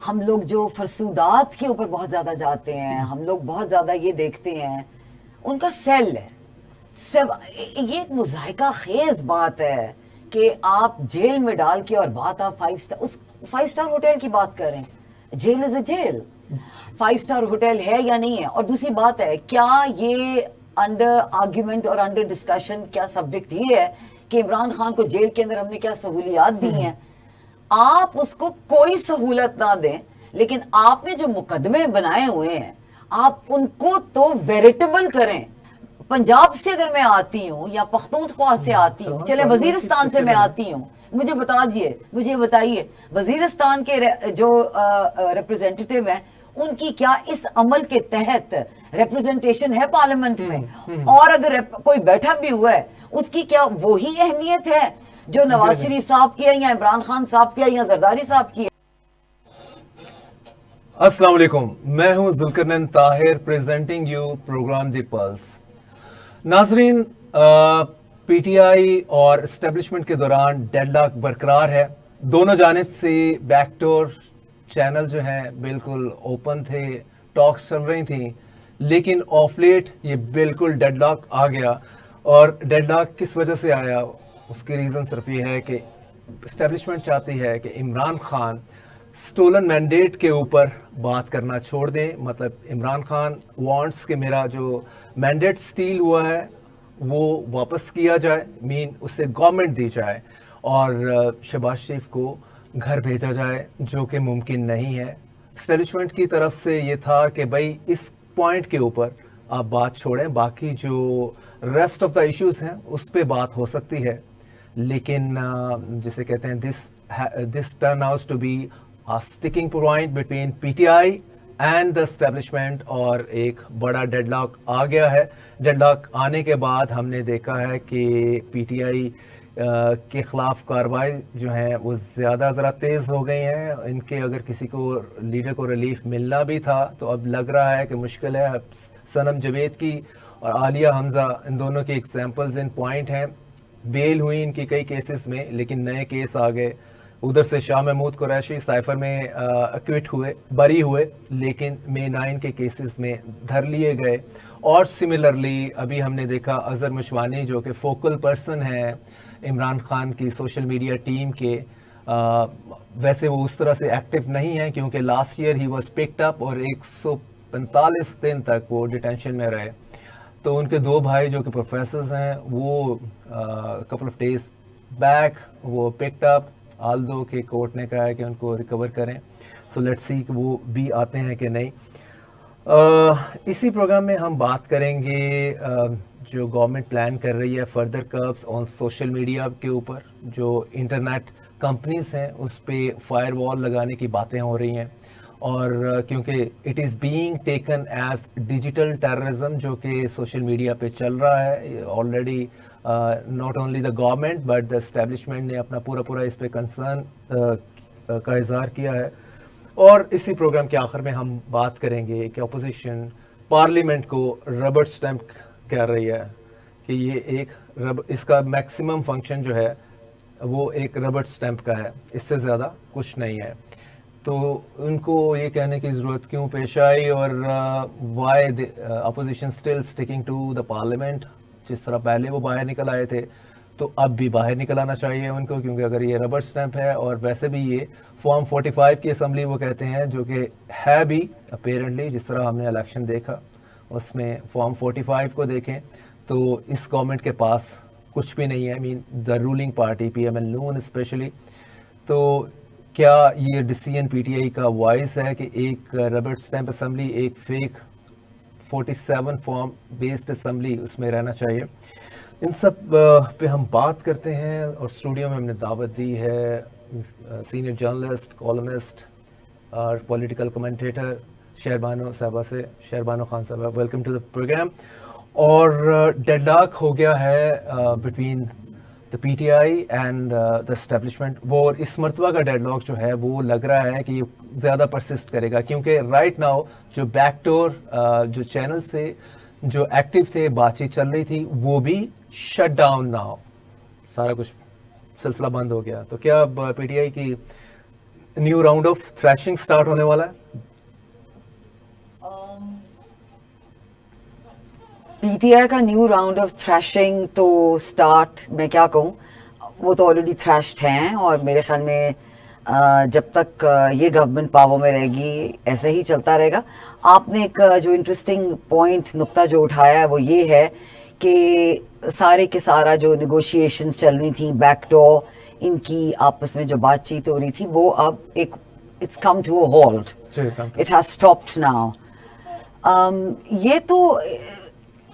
ہم لوگ جو فرسودات کے اوپر بہت زیادہ جاتے ہیں, ہم لوگ بہت زیادہ یہ دیکھتے ہیں, ان کا سیل ہے. یہ ایک مضحکہ خیز بات ہے کہ آپ جیل میں ڈال کے, اور بات آپ 5 اسٹار ہوٹل کی بات کریں, jail is a jail, 5 star hotel ہے یا نہیں ہے. اور دوسری بات ہے, کیا یہ انڈر آرگیومنٹ اور انڈر ڈسکشن کیا سبجیکٹ یہ ہے کہ عمران خان کو جیل کے اندر ہم نے کیا سہولیات دی ہیں؟ آپ اس کو کوئی سہولت نہ دیں, لیکن آپ نے جو مقدمے بنائے ہوئے ہیں آپ ان کو تو ویریٹیبل کریں. پنجاب سے اگر میں آتی ہوں یا پختونخوا سے آتی ہوں, چلے وزیرستان سے میں آتی ہوں, مجھے بتائیے وزیرستان کے جو ریپریزنٹیٹیو ہیں ان کی کیا اس عمل کے تحت ریپریزنٹیشن ہے پارلیمنٹ میں؟ اور اگر کوئی بیٹھا بھی ہوا ہے اس کی کیا وہی اہمیت ہے جو نواز شریف صاحب کی ہے یا عمران خان صاحب کی ہے یا زرداری صاحب کی ہے؟ السلام علیکم, میں ہوں Zulqarnain Tahir, presenting you programme the pulse. ناظرین, پی ٹی آئی اور اسٹیبلشمنٹ کے دوران ڈیڈ لاک برقرار ہے. دونوں جانب سے بیک ڈور چینل جو ہیں بالکل اوپن تھے, ٹاکس چل رہی تھیں, لیکن آف لیٹ یہ بالکل ڈیڈ لاک آ گیا. اور ڈیڈ لاک کس وجہ سے آیا, اس کی ریزن صرف یہ ہے کہ اسٹیبلشمنٹ چاہتی ہے کہ عمران خان سٹولن مینڈیٹ کے اوپر بات کرنا چھوڑ دیں. مطلب عمران خان وانٹس کہ میرا جو مینڈیٹ سٹیل ہوا ہے وہ واپس کیا جائے, اسے گورنمنٹ دی جائے اور شہباز شریف کو گھر بھیجا جائے, جو کہ ممکن نہیں ہے. اسٹیبلشمنٹ کی طرف سے یہ تھا کہ بھائی اس پوائنٹ کے اوپر آپ بات چھوڑیں, باقی جو ریسٹ آف دا ایشوز ہیں اس پہ بات ہو سکتی ہے. لیکن جسے کہتے ہیں this turn out to be sticking point between PTI and the establishment, اور ایک بڑا ڈیڈ لاک آ گیا ہے. ڈیڈ لاک آنے کے بعد ہم نے دیکھا ہے کہ پی ٹی آئی کے خلاف کارروائی جو ہیں وہ زیادہ ذرا تیز ہو گئی ہیں. ان کے اگر کسی کو لیڈر کو ریلیف ملنا بھی تھا تو اب لگ رہا ہے کہ مشکل ہے. صنم جاوید کی اور عالیہ حمزہ, ان دونوں کے ایگزامپلز ان پوائنٹ ہیں. بیل ہوئی ان کی کئی کیسز میں, لیکن نئے کیس آ گئے. ادھر سے شاہ محمود قریشی سائفر میں ایکوٹ ہوئے, بری ہوئے, لیکن مے 9 کے کیسز میں دھر لیے گئے. اور سملرلی ابھی ہم نے دیکھا اظہر مشوانی جو کہ فوکل پرسن ہیں عمران خان کی سوشل میڈیا ٹیم کے, ویسے وہ اس طرح سے ایکٹیو نہیں ہیں کیونکہ last year he was picked up اور 145 دن تک وہ ڈیٹینشن میں رہے. تو ان کے 2 بھائی جو کہ پروفیسرز ہیں وہ کپل آف ڈیز بیک وہ پکڈ اپ, آلدو کہ کورٹ نے کہا ہے کہ ان کو ریکور کریں. سو لیٹس سی کہ وہ بھی آتے ہیں کہ نہیں. اسی پروگرام میں ہم بات کریں گے جو گورنمنٹ پلان کر رہی ہے further curbs on social media کے اوپر. جو انٹرنیٹ کمپنیز ہیں اس پہ فائر وال لگانے کی باتیں ہو رہی ہیں, اور کیونکہ it is being taken as digital terrorism جو کہ سوشل میڈیا پہ چل رہا ہے already. Not only the government but the establishment نے اپنا پورا اس پہ کنسرن کا اظہار کیا ہے. اور اسی پروگرام کے آخر میں ہم بات کریں گے کہ اپوزیشن پارلیمنٹ کو ربڑ اسٹیمپ کر رہی ہے کہ یہ ایک اس کا میکسیمم فنکشن جو ہے وہ ایک ربڑ اسٹیمپ کا ہے, اس سے زیادہ کچھ نہیں ہے. تو ان کو یہ کہنے کی ضرورت کیوں پیش آئی, اور why opposition still sticking to the parliament. جس طرح پہلے وہ باہر نکل آئے تھے تو اب بھی باہر نکل آنا چاہیے ان کو, کیونکہ اگر یہ ربڑ اسٹیمپ ہے, اور ویسے بھی یہ فارم 45 کی اسمبلی وہ کہتے ہیں جو کہ ہے بھی اپیرنٹلی, جس طرح ہم نے الیکشن دیکھا اس میں فارم 45 کو دیکھیں تو اس گورنمنٹ کے پاس کچھ بھی نہیں ہے. The ruling party P M L Noon especially. تو کیا یہ ڈیسیژن پی ٹی آئی کا وائس ہے کہ ایک ربڑ اسٹیمپ اسمبلی, ایک فیک 47 فارم بیسڈ اسمبلی اس میں رہنا چاہیے؟ ان سب پہ ہم بات کرتے ہیں. اور اسٹوڈیو میں ہم نے دعوت دی ہے سینئر جرنلسٹ, کالمسٹ اور پولیٹیکل کمنٹیٹر شہربانو صاحبہ سے. شہربانو خان صاحبہ, ویلکم ٹو دا پروگرام. اور ڈیڈ لاک ہو گیا ہے between the P T I and the establishment. وہ اس مرتبہ کا ڈیڈ لاک جو ہے وہ لگ رہا ہے کہ یہ زیادہ پرسسٹ کرے گا, کیونکہ رائٹ ناؤ جو بیک ڈور جو چینل سے جو ایکٹیو تھے, بات چیت چل رہی تھی, وہ بھی شٹ ڈاؤن ناؤ, سارا کچھ سلسلہ بند ہو گیا. تو کیا پی ٹی آئی کی new round of thrashing start होने वाला है? पीटीआई का न्यू राउंड ऑफ थ्रैशिंग तो स्टार्ट, मैं क्या कहूँ, वो तो ऑलरेडी थ्रैश्ड हैं और मेरे ख्याल में जब तक ये गवर्नमेंट पावर में रहेगी ऐसे ही चलता रहेगा. आपने एक जो इंटरेस्टिंग पॉइंट नुक्ता जो उठाया है वो ये है कि सारे के सारा जो नेगोशिएशंस चल रही थी, बैकडोर, इनकी आपस में जो बातचीत हो रही थी, वो अब एक it's come to a halt, it has stopped now. ये तो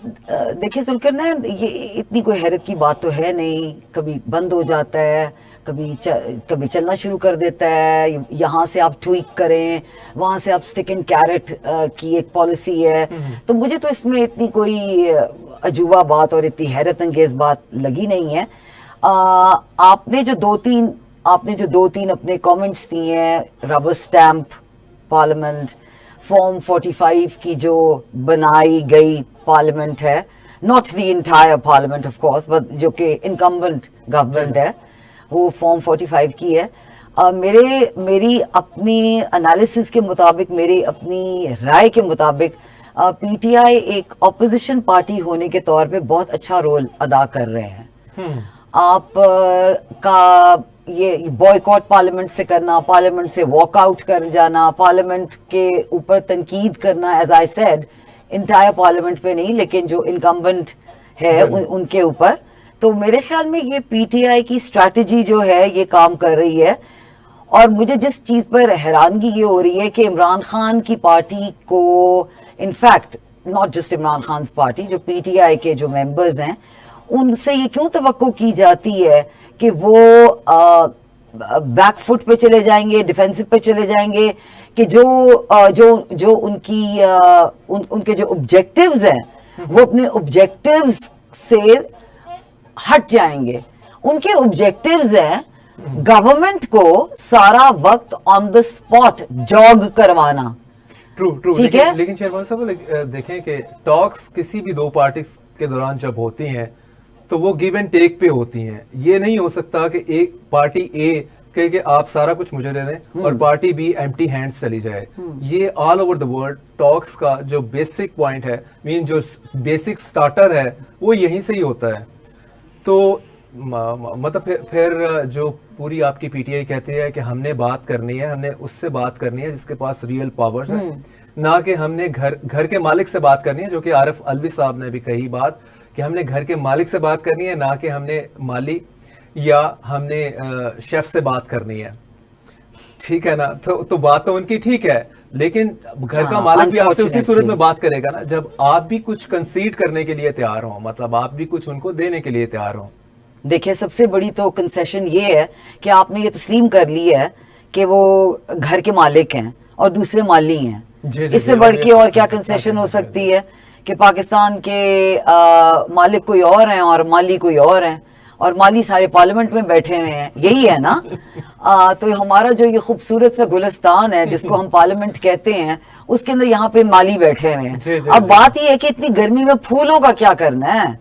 देखिए जुल्कर ने, ये इतनी कोई हैरत की बात तो है नहीं. कभी बंद हो जाता है, कभी चलना शुरू कर देता है. यहाँ से आप ट्वीक करें, वहां से आप स्टिक एंड कैरेट की एक पॉलिसी है. तो मुझे तो इसमें इतनी कोई अजूबा बात और इतनी हैरत अंगेज बात लगी नहीं है. आपने जो दो तीन अपने कमेंट्स दिए हैं, रबर स्टैंप पार्लियामेंट, फॉर्म 45 की जो बनाई गई पार्लियामेंट है, not the entire parliament of course, but जो कि इनकम्बेंट गवर्नमेंट है, वो फॉर्म 45 की है. मेरी अपनी एनालिसिस के मुताबिक, मेरी अपनी राय के मुताबिक, पीटीआई एक ऑपोजिशन पार्टी होने के तौर पे बहुत अच्छा रोल अदा कर रहे हैं. आप का ये बॉयकॉट पार्लियामेंट से करना, पार्लियामेंट से वॉकआउट कर जाना, पार्लियामेंट के ऊपर तनकीद करना, as I said, entire parliament पे नहीं लेकिन जो इनकम्बेंट है उनके ऊपर. तो मेरे ख्याल में ये पीटीआई की स्ट्रैटेजी जो है ये काम कर रही है. और मुझे जिस चीज पर हैरानगी ये हो रही है कि इमरान खान की पार्टी को, in fact not just Imran Khan party, जो पीटीआई के जो मेंबर्स हैं, उनसे ये क्यों तवक्को की जाती है कि वो बैक फुट पे चले जाएंगे, डिफेंसिव पे चले जाएंगे, कि जो उनके जो ऑब्जेक्टिव्स हैं वो अपने ऑब्जेक्टिव्स से हट जाएंगे. उनके ऑब्जेक्टिव्स हैं गवर्नमेंट को सारा वक्त ऑन द स्पॉट जॉग करवाना. ट्रू. ठीक है, लेकिन शेरवान साहब देखें कि टॉक्स किसी भी दो पार्टी के दौरान जब होती हैं तो वो गिव एंड टेक पे होती हैं. ये नहीं हो सकता कि एक पार्टी ए कहे कि आप सारा कुछ मुझे दे दें और पार्टी बी एम्प्टी हैंड्स चली जाए. ये all over the world talks का जो बेसिक पॉइंट है, मीन जो बेसिक स्टार्टर है, वो यहीं से ही होता है. तो मतलब फिर जो पूरी आपकी पीटीआई कहती है कि हमने बात करनी है, हमने उससे बात करनी है जिसके पास रियल पावर्स है, ना कि हमने घर के मालिक से बात करनी है, जो कि आरिफ अलवी साहब ने भी कही बात कि हमने घर के मालिक से बात करनी है, ना कि हमने माली या हमने शेफ से बात करनी है. ठीक है ना. तो बात तो उनकी ठीक है, लेकिन घर का मालिक भी आपसे उसी सूरत में बात करेगा ना जब आप भी कुछ कंसीड करने के लिए तैयार हो, मतलब आप भी कुछ उनको देने के लिए तैयार हो. देखिए, सबसे बड़ी तो कंसेशन ये है कि आपने ये तस्लीम कर ली है कि वो घर के मालिक हैं और दूसरे माली हैं. इससे बढ़ के और क्या कंसेशन हो सकती है कि पाकिस्तान के मालिक कोई और हैं और माली कोई और हैं, और माली सारे पार्लियामेंट में बैठे हुए हैं. यही है ना. तो हमारा जो ये खूबसूरत सा गुलिस्तान है जिसको हम पार्लियामेंट कहते हैं, उसके अंदर यहाँ पे माली बैठे हुए हैं. अब बात ये है कि इतनी गर्मी में फूलों का क्या करना है,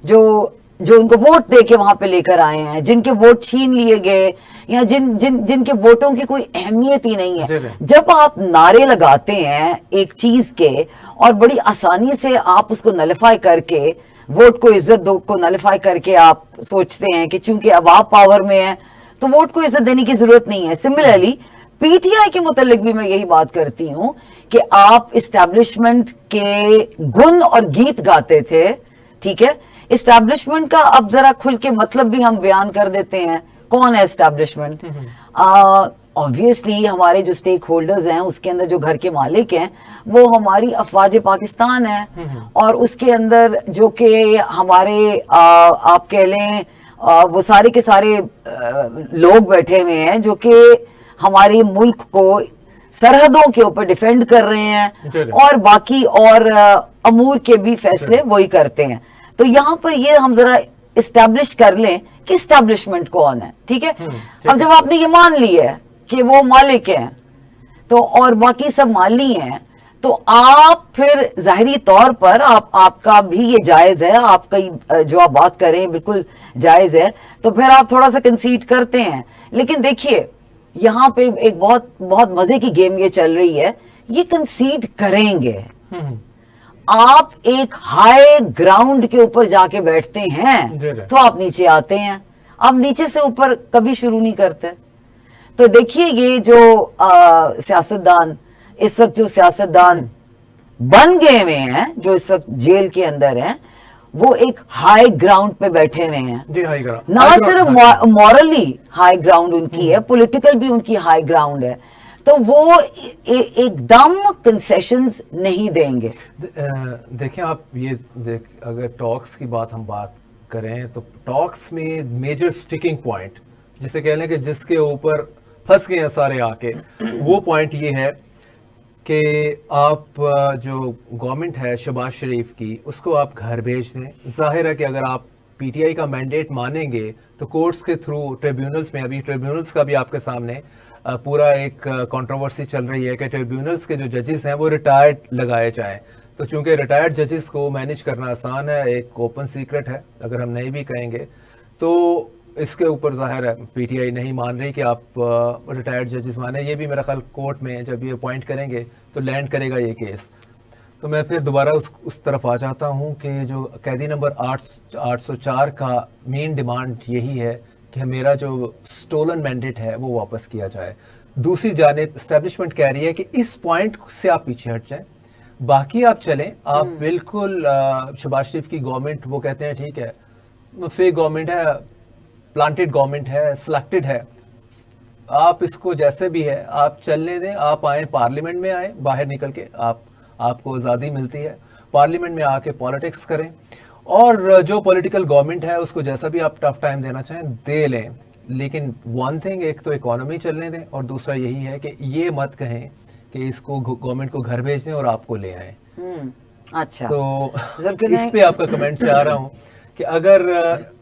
जो उनको वोट दे के वहां पे लेकर आए हैं, जिनके वोट छीन लिए गए, या जिनके वोटों की कोई अहमियत ही नहीं है. जब आप नारे लगाते हैं एक चीज के और बड़ी आसानी से आप उसको नलिफाई करके, वोट को इज्जत दो को नलिफाई करके आप सोचते हैं कि चूंकि अब आप पावर में हैं तो वोट को इज्जत देने की जरूरत नहीं है. सिमिलरली पीटीआई के मुतालिक भी मैं यही बात करती हूं कि आप इस्टेब्लिशमेंट के गुण और गीत गाते थे. ठीक है, इस्टेब्लिशमेंट का अब जरा खुल के मतलब भी हम बयान कर देते हैं. कौन है इस्टेब्लिशमेंट? ऑब्वियसली हमारे जो स्टेक होल्डर्स हैं उसके अंदर जो घर के मालिक हैं वो हमारी अफवाज पाकिस्तान है, और उसके अंदर जो कि हमारे आप कह लें वो सारे के सारे लोग बैठे हुए हैं जो कि हमारे मुल्क को सरहदों के ऊपर डिफेंड कर रहे हैं, और बाकी और अमूर के भी फैसले वही करते हैं. तो यहाँ पर ये हम जरा इस्टेब्लिश कर लें कि इस्टेब्लिशमेंट कौन है. ठीक है, अब जब आपने ये मान ली है कि वो मालिक हैं तो और बाकी सब माली हैं, तो आप फिर जाहिरी तौर पर आपका भी ये जायज है, आपका जो आप बात करें बिल्कुल जायज है, तो फिर आप थोड़ा सा कंसीड करते हैं. लेकिन देखिए, यहाँ पे एक बहुत बहुत मजे की गेम ये चल रही है, ये कंसीड करेंगे। आप एक हाई ग्राउंड के ऊपर जाके बैठते जी, जी। हैं तो आप नीचे आते हैं, आप नीचे से ऊपर कभी शुरू नहीं करते। तो देखिए ये जो सियासतदान इस वक्त जो सियासतदान बन गए हुए हैं, जो इस वक्त जेल के अंदर हैं, वो एक हाई ग्राउंड पे बैठे हुए हैं। जी, हाई ग्राउंड, ना सिर्फ मॉरली हाई ग्राउंड उनकी है, पॉलिटिकल भी उनकी हाई ग्राउंड है, तो वो एकदम कंसेशंस नहीं देंगे। देखिए आप ये अगर टॉक्स की हम बात करें तो टॉक्स में मेजर स्टिकिंग पॉइंट जिसे कह लें कि जिसके ऊपर फंस गए हैं सारे आके, वो पॉइंट ये है कि आप जो गवर्नमेंट है शहबाज शरीफ की, उसको आप घर भेज दें। जाहिर है कि अगर आप पीटीआई का मैंडेट मानेंगे तो कोर्ट्स के थ्रू ट्रिब्यूनल्स में, अभी ट्रिब्यूनल्स का भी आपके सामने पूरा एक कंट्रोवर्सी चल रही है कि ट्रिब्यूनल्स के जो जजेस हैं वो रिटायर्ड लगाए जाएं। तो चूंकि रिटायर्ड जजेस को मैनेज करना आसान है, एक ओपन सीक्रेट है, अगर हम नहीं भी कहेंगे तो इसके ऊपर जाहिर है पीटीआई नहीं मान रही कि आप रिटायर्ड जजेस माने। ये भी मेरा ख्याल कोर्ट में जब ये अपॉइंट करेंगे तो लैंड करेगा ये केस। तो मैं फिर दोबारा उस तरफ आ जाता हूँ कि जो कैदी नंबर 804 का मेन डिमांड यही है कि मेरा जो स्टोलन मैंडेट है वो वापस किया जाए। दूसरी जानिब एस्टेब्लिशमेंट कह रही है कि इस पॉइंट से आप पीछे हट जाएं, बाकी आप चलें। आप बिल्कुल शहबाज शरीफ की गवर्नमेंट, वो कहते हैं ठीक है फेक गवर्नमेंट है, प्लांटेड गवर्नमेंट है, सिलेक्टेड है, आप इसको जैसे भी है आप चलने दें। आप आए पार्लियामेंट में, आए बाहर निकल के, आपको आज़ादी मिलती है, पार्लियामेंट में आके पॉलिटिक्स करें, और जो पॉलिटिकल गवर्नमेंट है उसको जैसा भी आप टफ टाइम देना चाहें दे लें। लेकिन वन थिंग, एक तो इकोनॉमी चलने दें, और दूसरा यही है कि ये मत कहें कि इसको गवर्नमेंट को घर भेज दें और आपको ले आए। अच्छा, तो इस पे आपका कमेंट चाह रहा हूँ कि अगर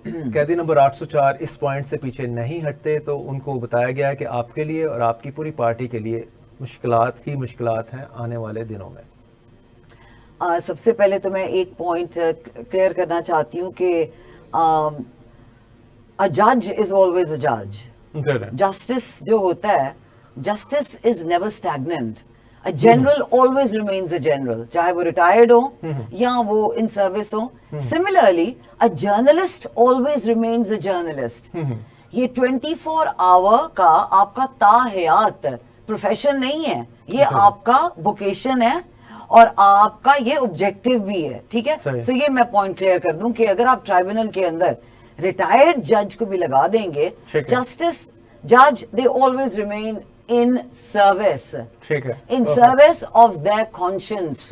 कैदी नंबर 804 इस पॉइंट से पीछे नहीं हटते तो उनको बताया गया है कि आपके लिए और आपकी पूरी पार्टी के लिए मुश्किलात ही मुश्किलात हैं आने वाले दिनों में। सबसे पहले तो मैं एक पॉइंट क्लियर करना चाहती हूँ कि अ जज इज ऑलवेज अ जज। जस्टिस जो होता है, justice is never stagnant. A general always remains a general, चाहे वो रिटायर्ड हो या वो इन सर्विस हो। Similarly a journalist always remains a journalist. ये 24 आवर का आपका ताहयात प्रोफेशन नहीं है, ये आपका वोकेशन है और आपका ये ऑब्जेक्टिव भी है, ठीक है। सो ये मैं पॉइंट क्लियर कर दूं कि अगर आप ट्राइब्यूनल के अंदर रिटायर्ड जज को भी लगा देंगे, जस्टिस जज they always remain in service, in service of their conscience,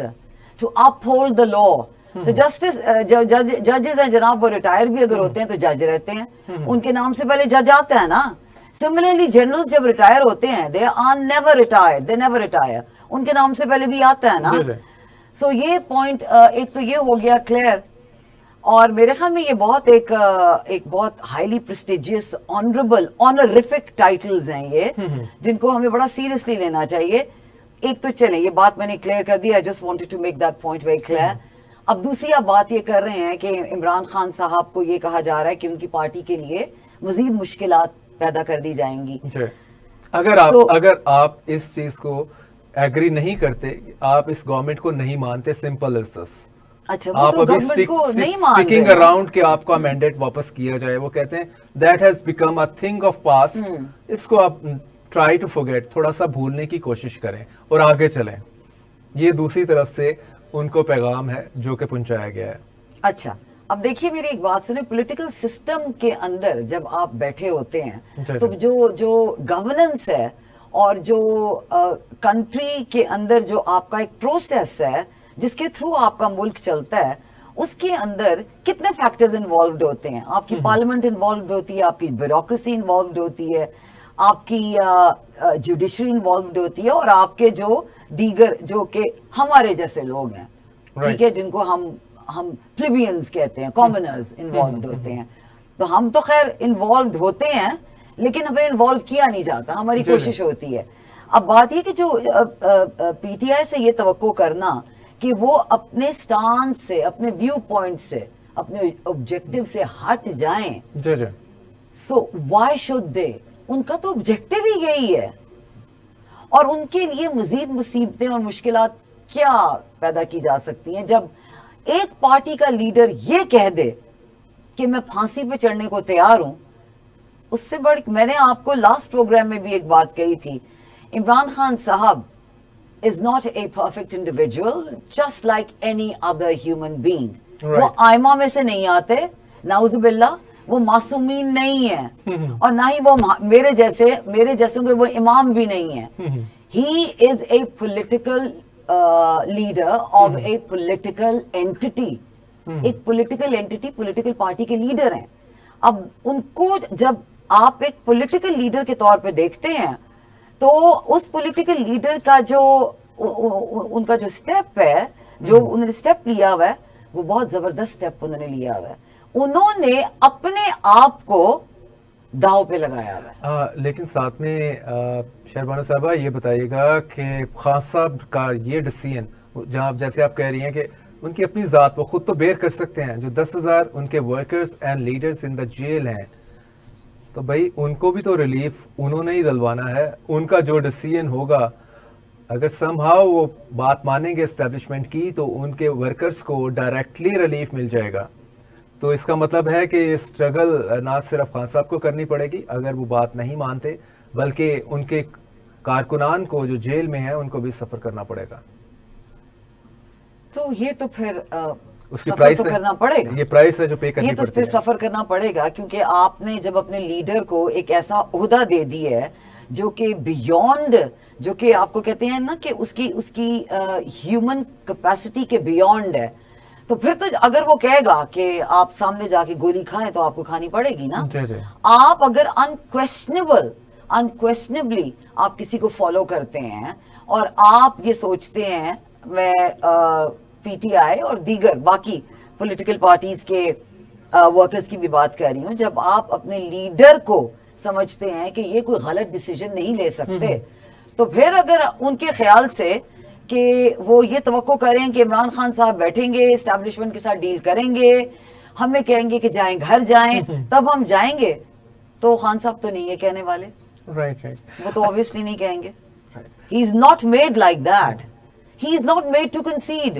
to uphold the law. तो जस्टिस जजेस हैं जनाब, वो रिटायर भी अगर होते हैं तो जज रहते हैं, उनके नाम से पहले जज आता है ना। सिमिलरली जनरल्स जब रिटायर होते हैं, they are never retired, they never retire, उनके नाम से पहले भी आता है ना। सो ये पॉइंट एक तो ये हो गया क्लियर। और मेरे ख्याल में ये बहुत एक बहुत highly prestigious honourable honorific titles हैं ये, जिनको हमें बड़ा सीरियसली लेना चाहिए। एक तो चलें, ये बात मैंने क्लियर कर दी, I just wanted to make that point very clear. अब दूसरी आप बात ये कर रहे हैं कि इमरान खान साहब को ये कहा जा रहा है कि उनकी पार्टी के लिए मजीद मुश्किलात पैदा कर दी जाएंगी। अगर आप इस चीज को एग्री नहीं करते, आप इस गवर्नमेंट को नहीं मानते, सिंपल इज दिस। अच्छा, आप तो अभी स्टिकिंग अराउंड कि आपका मैंडेट वापस किया जाए, वो कहते हैं that has become a thing of past. इसको आप ट्राई टू फॉरगेट, थोड़ा सा भूलने की कोशिश करें और आगे चलें। ये दूसरी तरफ से उनको पैगाम है जो कि पहुंचाया गया है। अच्छा, अब देखिए मेरी एक बात सुने, पॉलिटिकल सिस्टम के अंदर जब आप बैठे होते हैं तो जो गवर्नेंस है और जो कंट्री के अंदर जो आपका एक प्रोसेस है जिसके थ्रू आपका मुल्क चलता है, उसके अंदर कितने फैक्टर्स इन्वॉल्व होते हैं। आपकी पार्लियामेंट इन्वॉल्व होती है, आपकी ब्यूरोक्रेसी इन्वॉल्व होती है, आपकी जुडिशरी इन्वॉल्व होती है, और आपके जो दीगर जो कि हमारे जैसे लोग हैं, ठीक है, जिनको हम प्लेबियंस कहते हैं, कॉमनर्स इन्वॉल्व होते हैं। तो हम तो खैर इन्वॉल्व होते हैं, लेकिन हमें इन्वॉल्व किया नहीं जाता, हमारी कोशिश होती है। अब बात ये कि जो पीटीआई से ये तवक्को करना कि वो अपने स्टांस से, अपने व्यू पॉइंट से, अपने ऑब्जेक्टिव से हट जाएं, सो व्हाई शुड दे, ان کا تو ऑब्जेक्टिव ही यही है, और उनके लिए मजीद मुसीबतें और मुश्किलात क्या पैदा की जा सकती हैं जब एक पार्टी का लीडर ये कह दे कि मैं फांसी पे चढ़ने को तैयार हूं. उससे बड़ी, मैंने आपको लास्ट प्रोग्राम में भी एक बात कही थी, इमरान खान साहब is not a perfect individual, just like any other human being. Right. वो आयमा में से नहीं आते, नाउजुबिल्ला, वो मासूमीन नहीं है, और ना ही वो मेरे जैसे वो इमाम भी नहीं है. He is a political leader of a political entity. एक political entity, political party के लीडर हैं. अब उनको जब आप एक political leader के तौर पे देखते हैं, तो उस पॉलिटिकल लीडर का जो उनका जो स्टेप है, जो उन्होंने स्टेप लिया हुआ है, वो बहुत जबरदस्त स्टेप उन्होंने लिया हुआ है. उन्होंने अपने आप को दांव पे लगाया हुआ है. लेकिन साथ में शहरबानो साहबा ये बताइएगा कि खान साहब का ये डिसीजन, जहाँ जैसे आप कह रही हैं कि उनकी अपनी ज़ात वो खुद तो बेयर कर सकते हैं, जो 10,000 उनके workers and leaders in the jail हैं, तो भाई उनको भी तो रिलीफ उन्होंने ही दिलवाना है. उनका जो डिसीजन होगा, अगर समहाउ वो बात मानेंगे एस्टेब्लिशमेंट की, तो उनके वर्कर्स को डायरेक्टली रिलीफ मिल जाएगा. तो इसका मतलब है कि स्ट्रगल ना सिर्फ खान साहब को करनी पड़ेगी अगर वो बात नहीं मानते, बल्कि उनके कारकुनान को जो जेल में है उनको भी सफर करना पड़ेगा. तो ये तो फिर उसकी प्राइस तो करना पड़ेगा. ये प्राइस है जो पे करनी ये तो पड़ती फिर है. सफर करना पड़ेगा, क्योंकि आपने जब अपने लीडर को एक ऐसा ओहदा दे दी है जो कि बियॉन्ड, जो कि आपको कहते हैं ना कि उसकी ह्यूमन कैपेसिटी के बियॉन्ड है, तो फिर तो अगर वो कहेगा कि आप सामने जाके गोली खाएं तो आपको खानी पड़ेगी ना. जी जी. आप अगर अनक्वेश्चनेबली आप किसी को फॉलो करते हैं और आप ये सोचते हैं, मैं पीटीआई और दीगर बाकी पॉलिटिकल पार्टीज के वर्कर्स की भी बात कर रही हूँ, जब आप अपने लीडर को समझते हैं कि ये कोई गलत डिसीजन नहीं ले सकते, तो फिर अगर उनके ख्याल से कि वो ये तवक्को करें कि इमरान खान साहब बैठेंगे, एस्टैब्लिशमेंट के साथ डील करेंगे, हमें कहेंगे कि जाएं घर जाएं, तब हम जाएंगे, तो खान साहब तो नहीं ये कहने वाले. Right right. वो तो ऑब्वियसली नहीं कहेंगे. He is not made like that. He is not made to concede.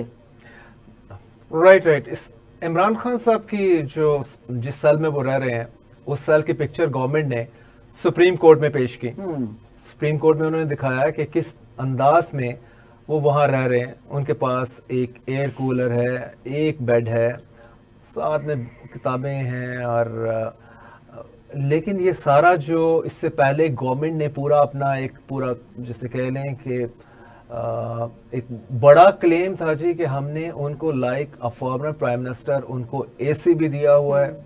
Right right. इस इमरान खान साहब की जो जिस साल में वो रह रहे हैं, उस साल की पिक्चर गवर्नमेंट ने सुप्रीम कोर्ट में पेश की. सुप्रीम कोर्ट में उन्होंने दिखाया कि किस अंदाज में वो वहाँ रह रहे हैं. उनके पास एक एयर कूलर है, एक बेड है, साथ में किताबें हैं, और लेकिन ये सारा जो इससे पहले गवर्नमेंट ने पूरा अपना एक पूरा जैसे कह लें कि एक बड़ा क्लेम था जी कि हमने उनको लाइक अ फॉर्मर प्राइम मिनिस्टर उनको एसी भी दिया हुआ है,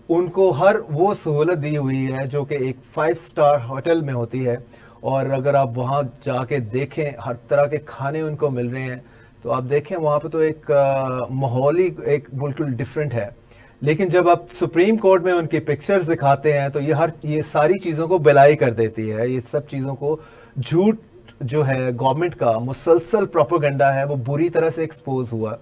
उनको हर वो सहूलत दी हुई है जो कि एक 5 स्टार होटल में होती है, और अगर आप वहाँ जाके देखें हर तरह के खाने उनको मिल रहे हैं, तो आप देखें वहाँ पे तो एक माहौल ही एक बिल्कुल डिफरेंट है. लेकिन जब आप सुप्रीम कोर्ट में उनकी पिक्चर्स दिखाते हैं तो ये सारी चीज़ों को बिलाई कर देती है. ये सब चीज़ों को झूठ जो है गवर्नमेंट का मुसलसल प्रोपेगेंडा है, वो बुरी तरह से एक्सपोज हुआ,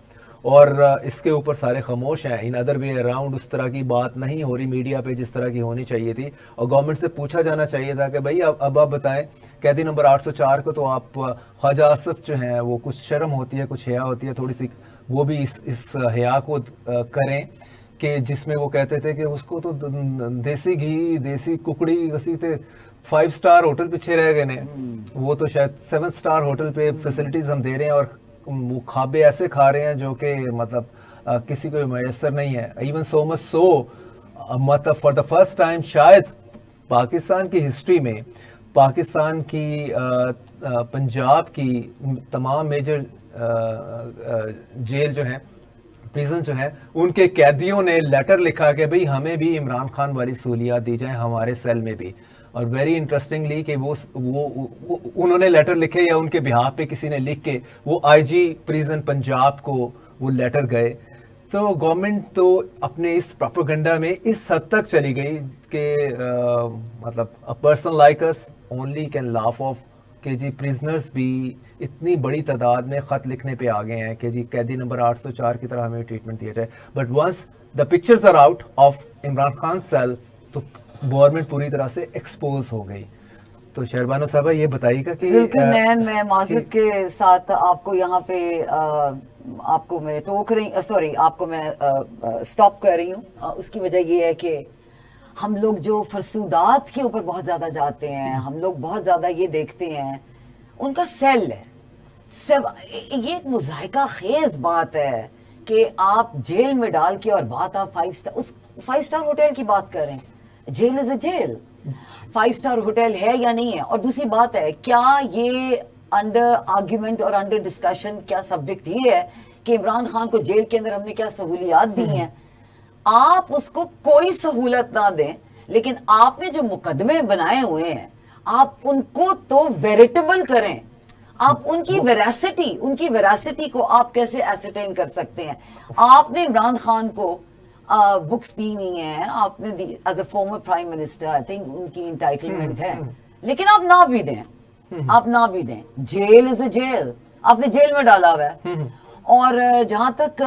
और इसके ऊपर सारे खामोश हैं. इन अदर वे अराउंड उस तरह की बात नहीं हो रही मीडिया पे जिस तरह की होनी चाहिए थी, और गवर्नमेंट से पूछा जाना चाहिए था कि भाई अब आप बताएं, कैदी नंबर 804 को तो आप ख्वाजा आसिफ जो हैं वो कुछ शर्म होती है, कुछ हया होती है, थोड़ी सी वो भी इस हया को करें कि जिसमें वो कहते थे कि उसको तो देसी घी देसी कुकड़ी घसी थे, 5 स्टार होटल पीछे रह गए ने, वो तो शायद 7 स्टार होटल पे फैसिलिटीज हम दे रहे हैं, और वो खाबे ऐसे खा रहे हैं जो कि मतलब किसी को मैसर नहीं है. इवन सो मच सो मतलब फॉर द फर्स्ट टाइम शायद पाकिस्तान की हिस्ट्री में पाकिस्तान की पंजाब की तमाम मेजर जेल जो है, प्रिजन जो है, उनके कैदियों ने लेटर लिखा कि भाई हमें भी इमरान खान वाली सहूलियात दी जाए हमारे सेल में भी. और वेरी इंटरेस्टिंगली कि वो उन्होंने लेटर लिखे या उनके बिहाफ पे किसी ने लिख के वो आईजी प्रिजन पंजाब को वो लेटर गए. तो गवर्नमेंट तो अपने इस प्रोपेगेंडा में इस हद तक चली गई कि मतलब a person like us only can laugh of कि जी प्रिजनर्स भी इतनी बड़ी तादाद में ख़त लिखने पे आ गए हैं कि जी कैदी नंबर 804 की तरह हमें ट्रीटमेंट दिया जाए. But once the pictures are out of Imran Khan cell, तो गवर्नमेंट पूरी तरह से एक्सपोज हो गई। तो शहरबानो साहबा ये बताइएगा कि जुल्करनैन, मैं माज़रत के साथ आपको यहाँ पे आपको मैं टोक रही, सॉरी, आपको मैं स्टॉप कर रही हूँ। उसकी वजह ये है कि हम लोग जो फरसूदात के ऊपर बहुत ज़्यादा जाते हैं, हम लोग बहुत ज़्यादा ये देखते हैं, उनका सेल है। ये एक मुज़ाहिका खेज बात है कि आप जेल में डाल के, और बात आप 5 स्टार होटल की बात करें, jail is a jail, 5 star hotel है या नहीं है। और दूसरी बात है, क्या ये अंडर आर्ग्यूमेंट और अंडर डिस्कशन क्या सब्जेक्ट ये है कि इमरान खान को जेल के अंदर हमने क्या सहूलियात दी हैं। आप उसको कोई सहूलत ना दें, लेकिन आपने जो मुकदमे बनाए हुए हैं आप उनको तो वेरिटेबल करें। आप उनकी वेरासिटी को आप कैसे एसरटेन कर सकते हैं। आपने इमरान खान को बुक्स दी नहीं है, आपने दी as a former prime minister, I think उनकी इंटाइटलमेंट है, लेकिन आप ना भी दें, आप ना भी दें। जेल इज अ जेल, आपने जेल में डाला हुआ है। और जहां तक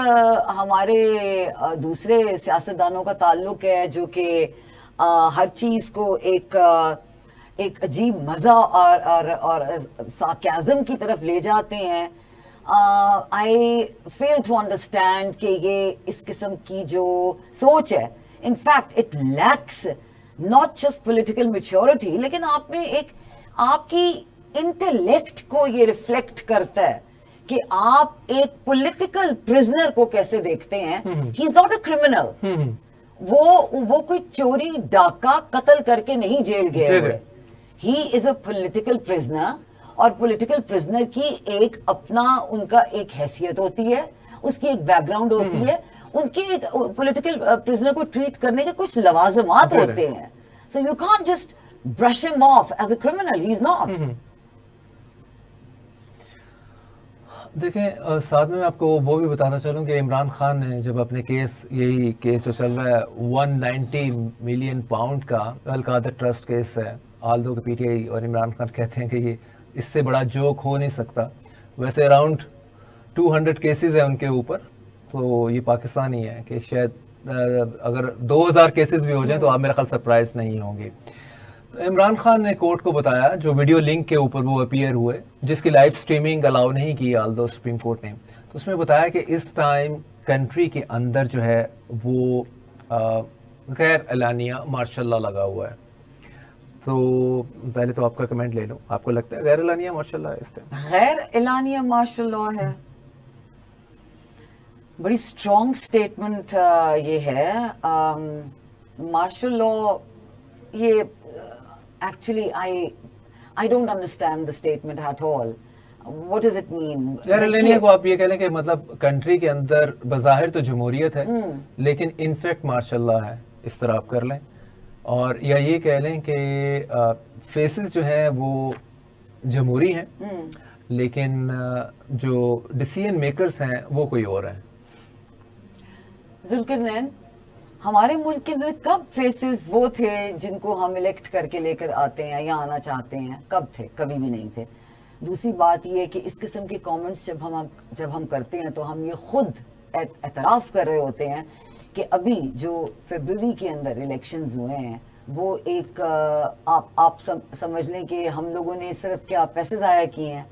हमारे दूसरे सियासतदानों का ताल्लुक है, जो कि हर चीज को एक अजीब मजा और सार्केज़म की तरफ ले जाते हैं, आई फेल टू अंडरस्टैंड कि ये इस किस्म की जो सोच है, in fact it lacks not just political maturity, लेकिन आप में एक आपकी इंटेलेक्ट को ये रिफ्लेक्ट करता है कि आप एक पॉलिटिकल प्रिजनर को कैसे देखते हैं। ही इज नॉट अ क्रिमिनल, वो कोई चोरी डाका कत्ल करके नहीं जेल गए हुए। He is a political prisoner, और पॉलिटिकल प्रिजनर की एक अपना उनका एक हैसियत होती है, उसकी एक बैकग्राउंड होती है, उनके एक पॉलिटिकल प्रिजनर को ट्रीट करने के कुछ लवाजमात होते हैं। So you can't just brush him off as a criminal, he is not. देखें, साथ में मैं आपको वो भी बताता चलूं कि इमरान खान ने जब अपने यही केस जो चल रहा है 190 मिलियन पाउंड का अल-कादर ट्रस्ट केस है, आल्दो के पीटीआई और इमरान खान कहते हैं कि ये इससे बड़ा जोक हो नहीं सकता। वैसे अराउंड 200 केसेस हैं उनके ऊपर, तो ये पाकिस्तान ही है कि शायद अगर 2000 केसेस भी हो जाएं तो आप मेरा ख्याल सरप्राइज नहीं होंगे। तो इमरान खान ने कोर्ट को बताया, जो वीडियो लिंक के ऊपर वो अपीयर हुए, जिसकी लाइव स्ट्रीमिंग अलाउ नहीं की आल्दो सुप्रीम कोर्ट ने, तो उसमें बताया कि इस टाइम कंट्री के अंदर जो है वो गैर एलानिया मार्शल लॉ लगा हुआ है। तो पहले तो आपका कमेंट ले लो, आपको लगता है गैर एलानिया मार्शल लॉ है इस टाइम? गैर एलानिया मार्शल लॉ है, बड़ी स्ट्रॉन्ग स्टेटमेंट ये है। मार्शल लॉ, ये actually I don't understand the statement at all. What does it mean? गैर एलानिया को आप ये कह लें कि मतलब कंट्री के अंदर बज़ाहिर तो जमहूरियत है, लेकिन इनफैक्ट मार्शल लॉ है, इस तरह आप कर लें। और या ये कह लें कि फेसेस जो हैं वो जमहूरी हैं, लेकिन जो डिसीजन मेकर्स हैं वो कोई और हैं। जुल्करनैन, हमारे मुल्क के अंदर कब फेसेस वो थे जिनको हम इलेक्ट करके लेकर आते हैं या आना चाहते हैं? कब थे? कभी भी नहीं थे। दूसरी बात ये कि इस किस्म के कमेंट्स जब हम करते हैं तो हम ये खुद एतराफ़ कर रहे होते हैं कि अभी जो फरवरी के अंदर इलेक्शंस हुए हैं वो एक आप समझ लें कि हम लोगों ने सिर्फ क्या पैसे ज़ाया किए हैं,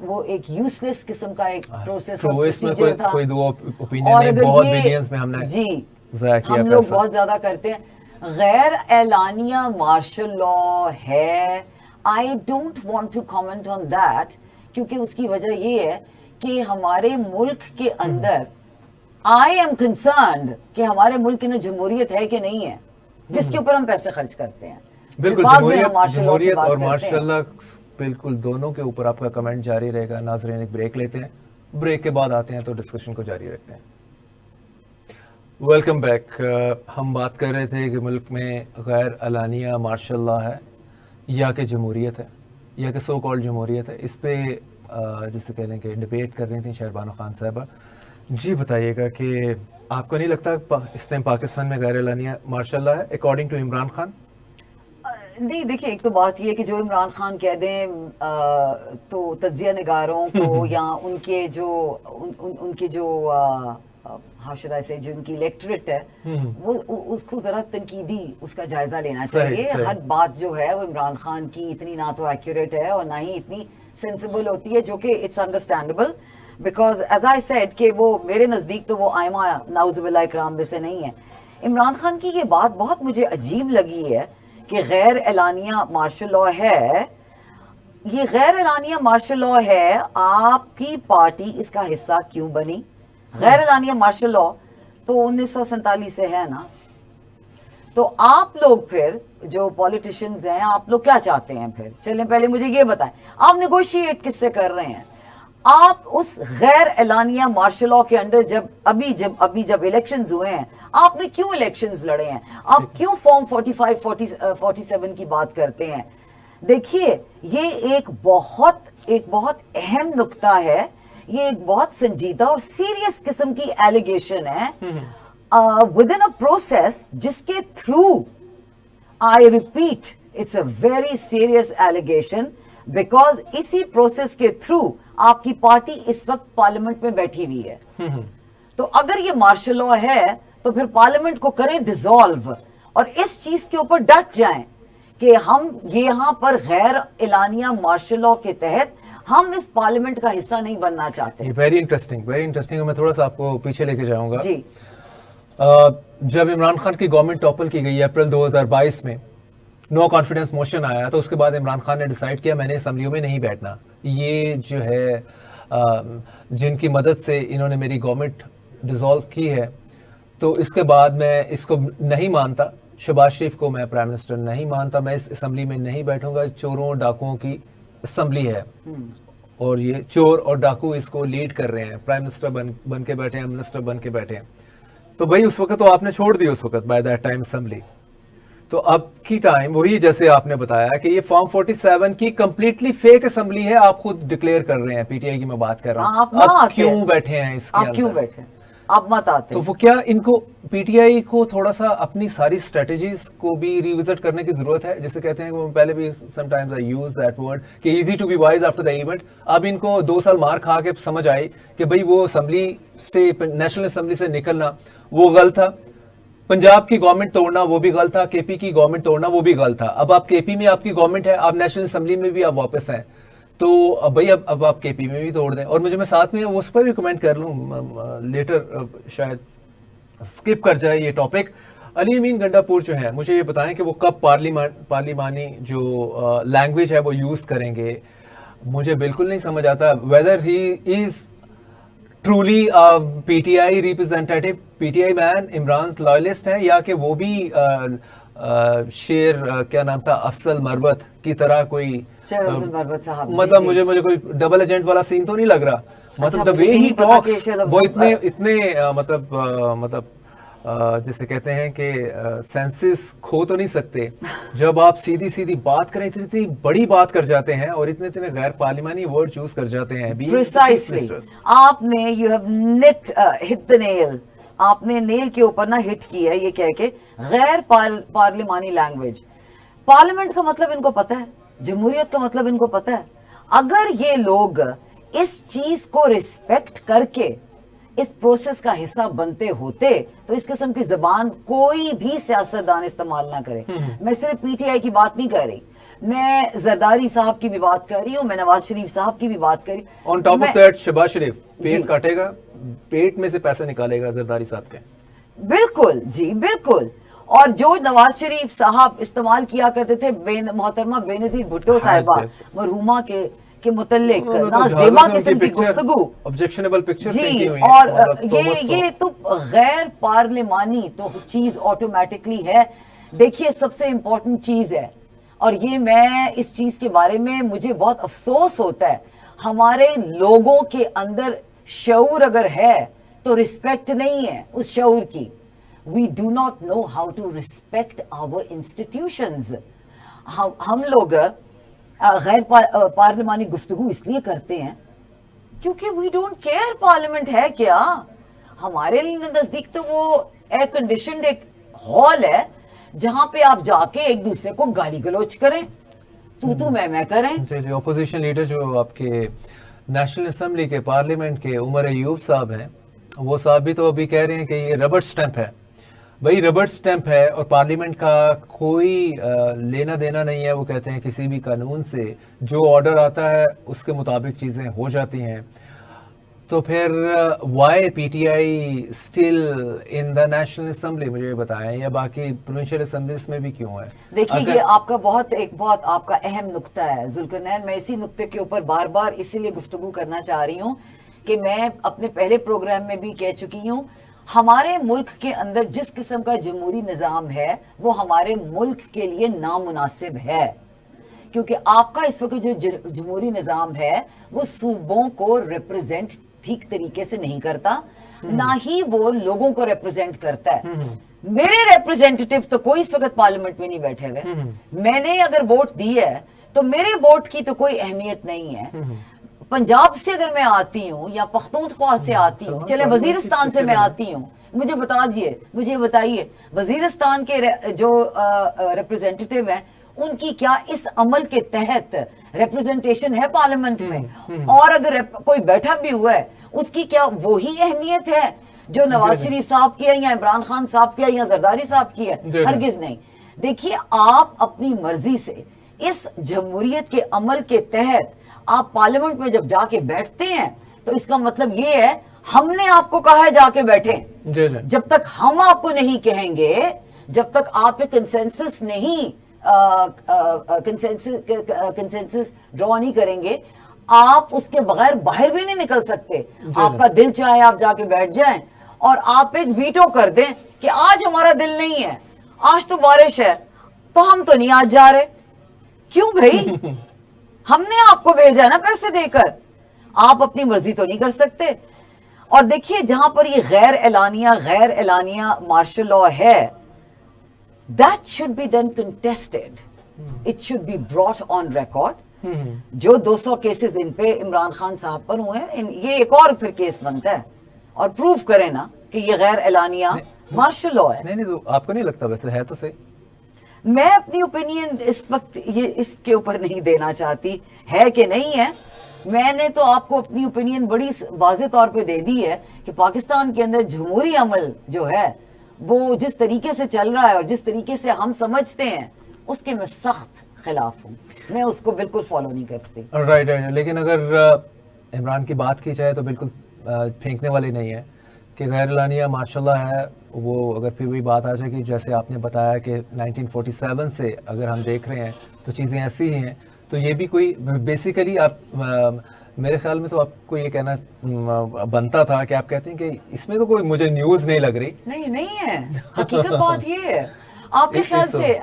वो एक यूजलेस किस्म का एक प्रोसेस और प्रोसीजर था। कोई दो ओपिनियन नहीं, बहुत बिलियंस में हमने जी ज़ाया किया हम लोग बहुत ज्यादा करते हैं। गैर एलानिया मार्शल लॉ है, I don't want to comment on that, क्योंकि उसकी वजह ये है कि हमारे मुल्क के अंदर आई एम कंसर्न्ड कि हमारे मुल्क में जमहूरियत है कि नहीं है, जिसके ऊपर हम पैसे खर्च करते हैं। बिल्कुल, जमहूरियत और मार्शल लॉ बिल्कुल दोनों के ऊपर आपका कमेंट जारी रहेगा। नाज़रीन, एक ब्रेक लेते हैं, ब्रेक के बाद आते हैं तो डिस्कशन को जारी रखते हैं। Welcome back. हम बात कर रहे थे कि मुल्क में गैर एलानिया मार्शल लॉ है या कि जमहूरियत है या कि सो कॉल्ड जमहूरियत है। इस पे जिसे कह लें कि डिबेट कर रही थी शहरबानो खान साहबा। जी बताइएगा कि आपको नहीं लगता इस टाइम पाकिस्तान में गैर एलानिया मार्शल लॉ है अकॉर्डिंग टू इमरान खान? नहीं, देखिए, एक तो बात ये है कि जो इमरान खान कह दें तो तज्जिया निगारों को या उनके जो हाउ शुड आई से, जो उनकी इलेक्टोरेट है वो उसको जरा तनकीदी उसका जायजा लेना सही, चाहिए. सही. हर बात जो है वो इमरान खान की इतनी ना तो एक्यूरेट है और ना ही इतनी सेंसिबल होती है, जो कि it's understandable, because as I said कि वो मेरे नज़दीक तो वो आयमा नाउज़ुबिल्लाह इकराम में से नहीं है. इमरान खान की ये बात बहुत मुझे अजीब लगी है कि गैर एलानिया मार्शल लॉ है. ये गैर एलानिया मार्शल लॉ है, आपकी पार्टी इसका हिस्सा क्यों बनी? गैर एलानिया मार्शल लॉ तो 1947 से है ना. तो आप लोग फिर जो पॉलिटिशियंस हैं, आप लोग क्या चाहते हैं फिर? चलें पहले मुझे ये बताएं, आप नेगोशिएट किससे कर रहे हैं? आप उस गैर एलानिया मार्शल लॉ के अंडर जब इलेक्शंस हुए हैं, आपने क्यों इलेक्शंस लड़े हैं? आप क्यों फॉर्म 47 की बात करते हैं? देखिए, ये एक बहुत अहम नुक्ता है, ये एक बहुत संजीदा और सीरियस किस्म की एलिगेशन है विद इन अ प्रोसेस जिसके through, I repeat, it's a very serious allegation, because इसी प्रोसेस के थ्रू आपकी पार्टी इस वक्त पार्लियामेंट में बैठी हुई है. तो अगर ये मार्शल लॉ है तो फिर पार्लियामेंट को करें डिसॉल्व और इस चीज के ऊपर डट जाएं कि हम यहाँ पर गैर एलानिया मार्शल लॉ के तहत हम इस पार्लियामेंट का हिस्सा नहीं बनना चाहते. Very interesting, very interesting. मैं थोड़ा सा आपको पीछे लेके जाऊंगा. जी. जब इमरान खान की गवर्नमेंट टॉपल की गई अप्रैल 2022 में, नो कॉन्फिडेंस मोशन आया, तो उसके बाद इमरान खान ने डिसाइड किया मैंने असेंबलियों में नहीं बैठना. ये जो है जिनकी मदद से इन्होंने मेरी गवर्नमेंट डिसॉल्व की है, तो इसके बाद मैं इसको नहीं मानता. शहबाज शरीफ को मैं प्राइम मिनिस्टर नहीं मानता, मैं इस असेंबली में नहीं बैठूंगा. चोरों डाकुओं की असेंबली है और ये चोर और डाकू इसको लीड कर रहे हैं. प्राइम मिनिस्टर बन के बैठे हैं, मिनिस्टर बन के बैठे हैं. तो भाई उस वक्त तो आपने छोड़ दी उस वक्त बाय दैट टाइम असेंबली. तो अब की टाइम वही जैसे आपने बताया कि ये फॉर्म 47 की कंप्लीटली फेक असेंबली है, आप खुद डिक्लेयर कर रहे हैं. पीटीआई की मैं बात कर रहा हूं. आप क्यों बैठे हैं इसके अंदर? आप क्यों बैठे? आप मत आते. तो वो क्या इनको पीटीआई को थोड़ा सा अपनी सारी स्ट्रेटजीज को भी रिविजिट करने की जरूरत है? जैसे कहते हैं कि पहले भी sometimes I use that word कि easy to be wise after the event. अब इनको 2 साल मार खा के समझ आई कि भाई वो असेंबली से, नेशनल असेंबली से निकलना वो गलत था. पंजाब की गवर्नमेंट तोड़ना वो भी गलत था. केपी की गवर्नमेंट तोड़ना वो भी गलत था. अब आप केपी में आपकी गवर्नमेंट है, आप नेशनल असेंबली में भी आप वापस हैं, तो अब भाई अब आप केपी में भी तोड़ दें. और मुझे मैं साथ में उस पर भी कमेंट कर लूं लेटर, शायद स्किप कर जाए ये टॉपिक. अली अमीन गंडापुर जो है, मुझे ये बताएं कि वो कब पार्लिमानी जो लैंग्वेज है वो यूज करेंगे. मुझे बिल्कुल नहीं समझ आता weather he is truly PTI representative, PTI man, Imran loyalist है, या कि वो भी शेर क्या नाम था, अफसल मरवत की तरह कोई, मतलब मुझे कोई डबल एजेंट वाला सीन तो नहीं लग रहा. मतलब द वे ही टॉक्स, वो इतने मतलब जिसे कहते हैं कि सेंसेस खो तो नहीं सकते. जब आप सीधी सीधी बात करें, इतनी बड़ी बात कर जाते हैं और इतने गैर पार्लिमानी वर्ड चूज कर जाते हैं. प्रिसाइसली आपने, you have hit the nail, आपने नेल के ऊपर ना हिट किया ये कह के गैर पार्लिमानी लैंग्वेज. पार्लियामेंट का मतलब इनको पता है, जमहूरियत का मतलब इनको पता है. अगर ये लोग इस चीज को रिस्पेक्ट करके इस प्रोसेस का हिस्सा बनते होते तो इस किस्म की जबान कोई भी सियासतदान इस्तेमाल ना करे. मैं सिर्फ पीटीआई की बात नहीं कर रही, मैं जरदारी साहब की भी बात कर रही हूँ, मैं नवाज शरीफ साहब की भी बात कर रही हूँ. On top of that Shahbaz Sharif पेट काटेगा, पेट में से पैसे निकालेगा जरदारी साहब के. बिल्कुल जी, बिल्कुल. और जो नवाज शरीफ साहब इस्तेमाल किया करते थे मोहतरमा बेनजीर भुट्टो साहिबा मरहुमा के मुतल्लिक नाज़ेबा किस्म की गुफ्तगू, ऑब्जेक्शनेबल पिक्चर जी. और ये तो गैर पार्लिमानी तो चीज ऑटोमेटिकली है. देखिए, सबसे इंपॉर्टेंट चीज है, और ये मैं इस चीज के बारे में मुझे बहुत अफसोस होता है, हमारे लोगों के अंदर शऊर अगर है तो रिस्पेक्ट नहीं है उस शऊर की. We do not know how to respect our institutions. हम लोग गैर पार्लिमानी गुफ्तगू इसलिए करते हैं क्योंकि वी डोंट केयर पार्लियामेंट है क्या. हमारे नजदीक तो वो एयर कंडीशनड एक हॉल है जहां पे आप जाके एक दूसरे को गाली गलौज करें, तू मैं करें. जी, ऑपोजिशन लीडर जो आपके नेशनल असेंबली के पार्लियामेंट के उमर अयूब साहब हैं, وہ صاحب بھی تو ابھی کہہ رہے ہیں کہ یہ ربڑ سٹیمپ ہے. بھائی ربڑ سٹیمپ ہے اور پارلیمنٹ کا کوئی لینا دینا نہیں ہے. وہ کہتے ہیں کسی بھی قانون سے جو آرڈر آتا ہے اس کے مطابق چیزیں ہو جاتی ہیں. تو پھر why P T I still in the national assembly, مجھے بتائیں, یا باقی پروونشل اسمبلیز میں بھی کیوں ہے؟ دیکھیے یہ آپ کا بہت آپ کا اہم نقطہ ہے ذوالقرنین. میں اسی نقطے کے اوپر بار بار اسی لیے گفتگو کرنا چاہ رہی ہوں کہ میں اپنے پہلے پروگرام میں بھی کہہ چکی ہوں, ہمارے ملک کے اندر جس قسم کا جمہوری نظام ہے وہ ہمارے ملک کے لیے نامناسب ہے, کیونکہ آپ کا اس وقت جو جمہوری نظام ہے وہ صوبوں کو ریپرزینٹ ٹھیک طریقے سے نہیں کرتا, نہ ہی وہ لوگوں کو ریپرزینٹ کرتا ہے. میرے ریپرزینٹیٹو تو کوئی اس وقت پارلیمنٹ میں نہیں بیٹھے ہوئے. میں نے اگر ووٹ دی ہے تو میرے ووٹ کی تو کوئی اہمیت نہیں ہے. پنجاب سے اگر میں آتی ہوں یا پختونخوا سے آتی ہوں, چلے وزیرستان سے میں آتی ہوں, مجھے بتائیے وزیرستان کے جو ریپرزینٹیٹو ہیں ان کی کیا اس عمل کے تحت ریپرزنٹیشن ہے پارلیمنٹ میں؟ اور اگر کوئی بیٹھا بھی ہوا ہے اس کی کیا وہی اہمیت ہے جو نواز شریف صاحب کی ہے یا عمران خان صاحب کی ہے یا زرداری صاحب کی ہے؟ ہرگز نہیں. دیکھیے آپ اپنی مرضی سے اس جمہوریت کے عمل کے تحت آپ پارلیمنٹ میں جب جا کے بیٹھتے ہیں تو اس کا مطلب یہ ہے ہم نے آپ کو کہا ہے جا کے بیٹھیں. جب تک ہم آپ کو نہیں کہیں گے, جب تک آپ پہ کنسنسس نہیں کنسنسس ڈرا نہیں کریں گے, آپ اس کے بغیر باہر بھی نہیں نکل سکتے. آپ کا دل چاہے آپ جا کے بیٹھ جائیں اور آپ ایک ویٹو کر دیں کہ آج ہمارا دل نہیں ہے, آج تو بارش ہے تو ہم تو نہیں آج جا رہے. کیوں بھائی؟ ہم نے آپ کو بھیجا نا پیسے دے کر, آپ اپنی مرضی تو نہیں کر سکتے. اور دیکھیے جہاں پر یہ غیر اعلانیہ مارشل لاء ہے, that should be then contested. It should be brought on record. جو 200 کیسز ان پہ عمران خان صاحب پر ہوئے ہیں, یہ ایک اور پھر کیس بنتا ہے اور پروف کریں نا کہ یہ غیر اعلانیہ مارشل لاء ہے. نہیں تو آپ کو نہیں لگتا ویسے ہے تو صحیح؟ میں اپنی اوپینین اس وقت یہ اس کے اوپر نہیں دینا چاہتی ہے کہ نہیں ہے. میں نے تو آپ کو اپنی اوپینین بڑی واضح طور پہ دے دی ہے کہ پاکستان کے اندر جمہوری عمل جو ہے وہ جس طریقے سے چل رہا ہے اور جس طریقے سے ہم سمجھتے ہیں اس کے میں سخت خلاف ہوں. میں اس کو بالکل فالو نہیں کرتی. رائٹ. لیکن اگر عمران کی بات کی جائے تو بالکل پھینکنے والی نہیں ہے کہ غیر اعلانیہ ماشاء اللہ ہے. وہ اگر پھر وہی بات آ جائے کہ جیسے آپ نے بتایا کہ 1947 سے اگر ہم دیکھ رہے ہیں تو چیزیں ایسی ہی ہیں, تو یہ بھی کوئی بیسیکلی آپ میرے خیال میں تو آپ کو یہ کہنا بنتا تھا کہ آپ کہتے ہیں کہ اس میں تو کوئی مجھے نیوز نہیں لگ رہی. نہیں ہے, حقیقت بات یہ ہے. آپ کے خیال سے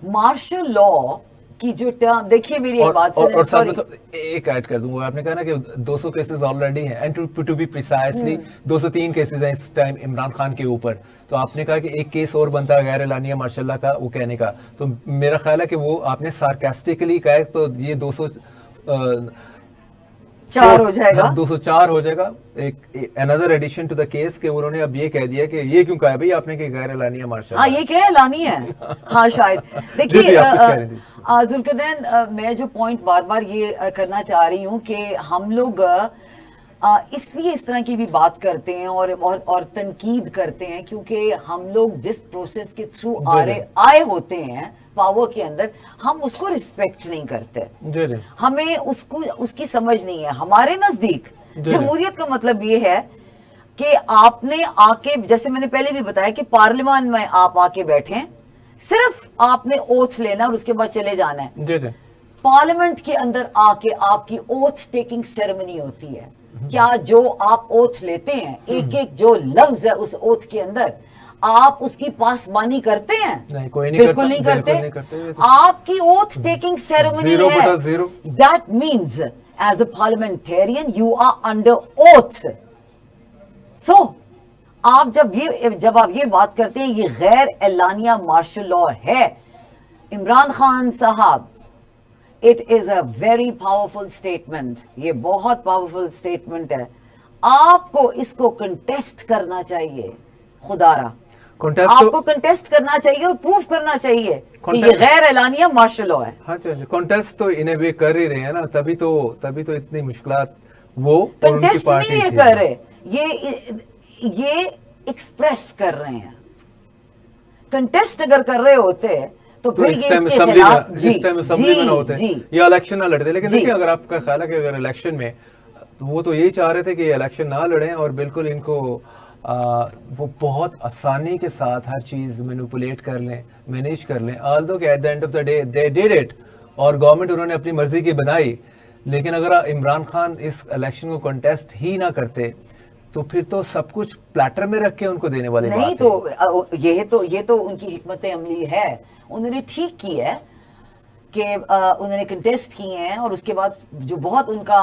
مارشل لاء کی جو ٹرم, دیکھیے میری ایک بات اور ساتھ میں تو ایک ایڈ کر دوں, آپ نے کہا نا کہ 200 کیسز آلریڈی ہیں, and to be precisely 203 cases ہیں اس ٹائم عمران خان کے اوپر. تو آپ نے کہا کہ ایک کیس اور بنتا ہے غیر اعلانیہ ماشاء اللہ کا وہ کہنے کا, تو میرا خیال ہے کہ وہ آپ نے سارکاسٹکلی کہا تو یہ 204 ہو جائے گا, 204 ہو جائے گا. ایک another addition to the case کہ انہوں نے اب یہ کہہ دیا کہ یہ کیوں کہا ہے بھئی آپ نے کہ غیر اعلانیہ مارشل. ہاں یہ کیا اعلانی ہے. ہاں شاید دیکھیے ذوالقرنین, میں جو پوائنٹ بار بار یہ کرنا چاہ رہی ہوں کہ ہم لوگ اس لیے اس طرح کی بھی بات کرتے ہیں اور تنقید کرتے ہیں کیونکہ ہم لوگ جس پروسیس کے تھرو آئے ہوتے ہیں پاور کے اندر, ہم اس کو رسپیکٹ نہیں کرتے. ہمیں اس کی سمجھ نہیں ہے. ہمارے نزدیک جمہوریت کا مطلب یہ ہے کہ آپ نے آ کے, جیسے میں نے پہلے بھی بتایا کہ پارلیمان میں آپ آ کے بیٹھیں, صرف آپ نے اوتھ لینا اور اس کے بعد چلے جانا ہے. پارلیمنٹ کے اندر آ کے آپ کی اوتھ ٹیکنگ سیریمنی ہوتی ہے. کیا جو آپ اوتھ لیتے ہیں, ایک ایک جو لفظ ہے اس اوتھ کے اندر, آپ اس کی پاسبانی کرتے ہیں؟ بالکل نہیں کرتے. آپ کی اوتھ ٹیکنگ سیریمنی ہے. That means as a parliamentarian you are under oath. So آپ جب آپ یہ بات کرتے ہیں یہ غیر اعلانیہ مارشل لاء ہے, عمران خان صاحب, it is a very powerful statement. یہ بہت پاورفل اسٹیٹمنٹ ہے. آپ کو اس کو کنٹیسٹ کرنا چاہیے. خدا را آپ کو کنٹیسٹ کرنا چاہیے اور پروف کرنا چاہیے کہ یہ غیر اعلانیہ مارشل لاء ہے. ہاں کنٹیسٹ تو انہیں بھی کر ہی رہے ہیں نا, تبھی تو اتنی مشکلات وہ کنٹیسٹ نہیں یہ کر رہے. یہ ایکسپریس کر رہے ہیں. کنٹیسٹ اگر کر رہے ہوتے تو پھر اس یہ ٹائم اس کے اسمبلی خلاف میں اس ٹائم اسمبلی میں نہ ہوتے یا الیکشن نہ لڑتے. لیکن دیکھیں اگر آپ کا خیال ہے کہ اگر الیکشن میں وہ تو یہی چاہ رہے تھے کہ یہ الیکشن نہ لڑیں اور بالکل ان کو وہ بہت آسانی کے ساتھ ہر چیز مینوپولیٹ کر لیں, مینیج کر لیں. آلدو کہ at the end of the day they did it, اور گورنمنٹ انہوں نے اپنی مرضی کی بنائی. لیکن اگر عمران خان اس الیکشن کو کنٹیسٹ ہی نہ کرتے تو پھر تو سب کچھ پلیٹر میں رکھ کے ان کو دینے والے نہیں. تو یہ تو ان کی حکمت عملی ہے. انہوں نے ٹھیک کی ہے کہ انہوں نے کنٹیسٹ کیے ہیں, اور اس کے بعد جو بہت ان کا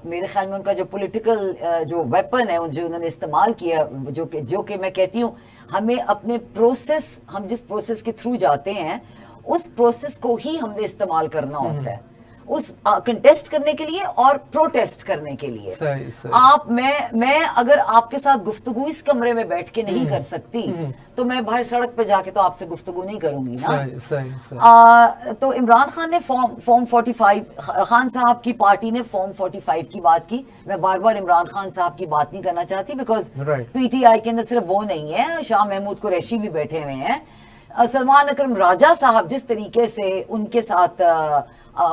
میرے خیال میں ان کا جو پولیٹیکل جو ویپن ہے جو انہوں نے استعمال کیا, جو کہ میں کہتی ہوں ہمیں اپنے پروسیس, ہم جس پروسیس کے تھرو جاتے ہیں اس پروسیس کو ہی ہم نے استعمال کرنا ہوتا ہے, اس کنٹیسٹ کرنے کے لیے اور پروٹیسٹ کرنے کے لیے. آپ میں اگر آپ کے ساتھ گفتگو اس کمرے میں بیٹھ کے نہیں کر سکتی تو میں باہر سڑک پہ جا کے تو آپ سے گفتگو نہیں کروں گی نا. تو عمران خان نے فارم 45 خان صاحب کی پارٹی نے فارم 45 کی بات کی. میں بار بار عمران خان صاحب کی بات نہیں کرنا چاہتی بیکاز پی ٹی آئی کے اندر صرف وہ نہیں ہے, شاہ محمود قریشی بھی بیٹھے ہوئے ہیں. سلمان اکرم راجہ صاحب جس طریقے سے ان کے ساتھ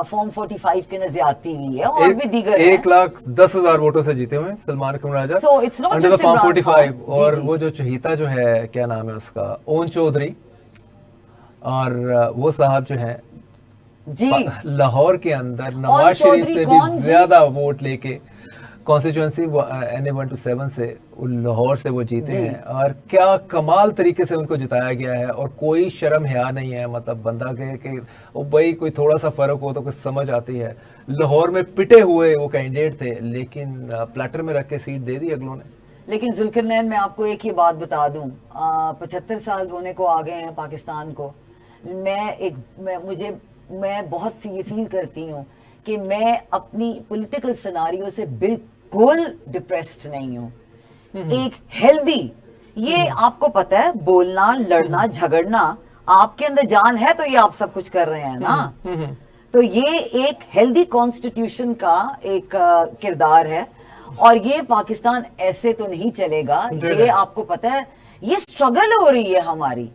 فارم 45 کے اندر زیادتی ہوئی ہے, اور بھی دیگر 1,10,000 ووٹوں سے جیتے ہوئے سلمان اکرم راجہ انڈر فارم 45. اور وہ جو چہیتا جو ہے کیا نام ہے اس کا, اون چودھری, اور وہ صاحب جو ہیں جی لاہور کے اندر نواز شریف سے بھی زیادہ ووٹ لے کے کانسٹیچوئنسی NA 1 to 7 سے لاہور سے وہ جیتے ہیں. اور کیا کمال طریقے سے ان کو جتایا گیا ہے, اور کوئی شرم حیا نہیں ہے. مطلب بندہ کہ بھائی کوئی تھوڑا سا فرق ہو تو کچھ سمجھ آتی ہے. لاہور میں پٹے ہوئے وہ کینڈیڈیٹ تھے لیکن پلیٹر میں رکھ کے سیٹ دے دی اگلوں نے. لیکن ذوالقرنین میں آپ کو ایک ہی بات بتا دوں, 75 سال ہونے کو آ گئے ہیں پاکستان کو. میں بہت فیل کرتی ہوں کہ میں اپنی پولیٹیکل سیناریو سے بالکل ڈپریسڈ نہیں ہوں. ایک ہیلدی, یہ آپ کو پتہ ہے بولنا, لڑنا, جھگڑنا آپ کے اندر جان ہے تو یہ آپ سب کچھ کر رہے ہیں نا. تو یہ ایک ہیلدی کانسٹیٹیوشن کا ایک کردار ہے, اور یہ پاکستان ایسے تو نہیں چلے گا. یہ آپ کو پتہ ہے یہ سٹرگل ہو رہی ہے ہماری,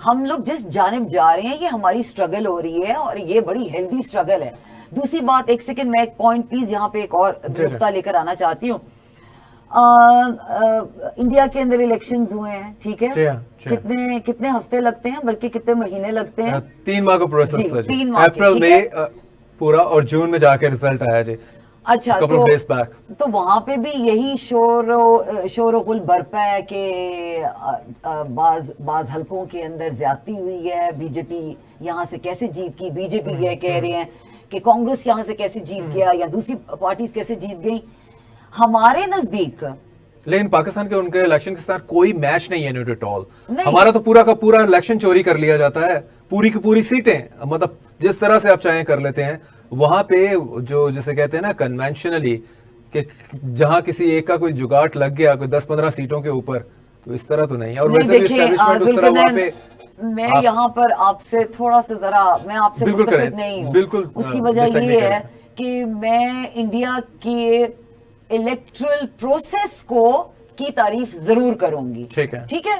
ہم لوگ جس جانب جا رہے ہیں یہ ہماری سٹرگل ہو رہی ہے, اور یہ بڑی ہیلدی سٹرگل ہے. دوسری بات, ایک سیکنڈ میں ایک پوائنٹ پلیز یہاں پہ ایک اور نقطہ لے کر آنا چاہتی ہوں. انڈیا کے اندر الیکشنز ہوئے ہیں, ٹھیک ہے, کتنے ہفتے لگتے ہیں, بلکہ کتنے مہینے لگتے ہیں, 3 ماہ کا پروسیس ہے جی. اپریل میں پورا اور جون میں جا کے رزلٹ آیا جی. اچھا, تو وہاں پہ بھی یہی شور و غل برپا ہے کہ بعض حلقوں کے اندر زیادتی ہوئی ہے. بی جے پی یہاں سے کیسے جیت کی, بی جے پی یہ کہہ رہے ہیں کہ کانگریس یہاں سے کیسے جیت گیا یا دوسری پارٹیز کیسے جیت گئی. ہمارے نزدیک لیکن پاکستان کے ان کے الیکشن کے ساتھ کوئی میچ نہیں ہے نیٹ ایٹ آل. ہمارا تو پورا کا پورا الیکشن چوری کر لیا جاتا ہے, پوری کی پوری سیٹیں مطلب جس طرح سے آپ چاہیں کر لیتے ہیں. وہاں پہ جو جسے کہتے ہیں نا کنونشنلی کہ جہاں کسی ایک کا کوئی جگاٹ لگ گیا کوئی 10-15 سیٹوں کے اوپر, تو اس طرح تو نہیں. اور ویسے بھی اسٹیبلشمنٹ اس طرح وہاں پہ میں یہاں پر آپ سے تھوڑا سا ذرا میں آپ سے متفق نہیں ہوں. بالکل اس کی وجہ یہ ہے کہ میں انڈیا کے الیکٹرل پروسیس کی تعریف ضرور کروں گی. ٹھیک ہے,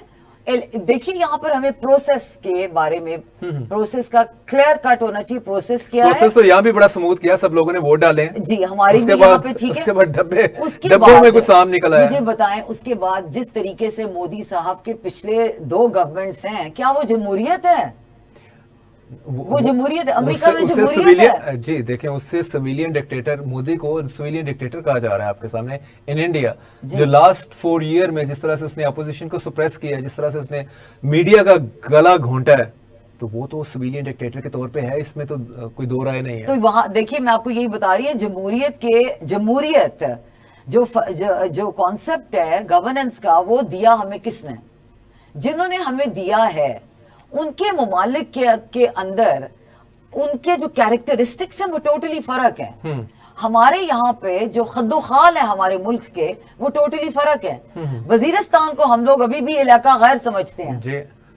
دیکھیے یہاں پر ہمیں پروسیس کے بارے میں پروسیس کا کلیئر کٹ ہونا چاہیے. پروسیس کیا ہے, پروسیس تو یہاں بھی بڑا سموتھ کیا, سب لوگوں نے ووٹ ڈالے جی ہماری بھی یہاں پہ, ٹھیک ہے. اس کے بعد ڈبوں میں کچھ سام نکلا ہے. مجھے بتائیں اس کے بعد جس طریقے سے مودی صاحب کے پچھلے 2 گورنمنٹس ہیں, کیا وہ جمہوریت ہے؟ وہ جمہوریت ہے, امریکہ میں جمہوریت ہے جی. دیکھیں اس سے سویلین ڈکٹیٹر, مودی کو سویلین ڈکٹیٹر کہا جا رہا ہے آپ کے سامنے ان انڈیا. جو لاسٹ 4 ایئر میں جس طرح سے اس نے اپوزیشن کو سپریس کیا ہے, جس طرح سے اس نے میڈیا کا گلا گھونٹا ہے, تو وہ تو سویلین ڈکٹیٹر کے طور پہ ہے, اس میں تو کوئی دو رائے نہیں ہے. تو وہاں دیکھیے میں آپ کو یہی بتا رہی ہوں, جمہوریت جو کانسیپٹ ہے گورننس کا, وہ دیا ہمیں کس نے؟ جنہوں نے ہمیں دیا ہے ان کے ممالک کے اندر ان کے جو کیریکٹرسٹکس ہیں وہ ٹوٹلی فرق ہیں. ہمارے یہاں پہ جو خد و خال ہے ہمارے ملک کے وہ ٹوٹلی فرق ہے. وزیرستان کو ہم لوگ ابھی بھی علاقہ غیر سمجھتے ہیں,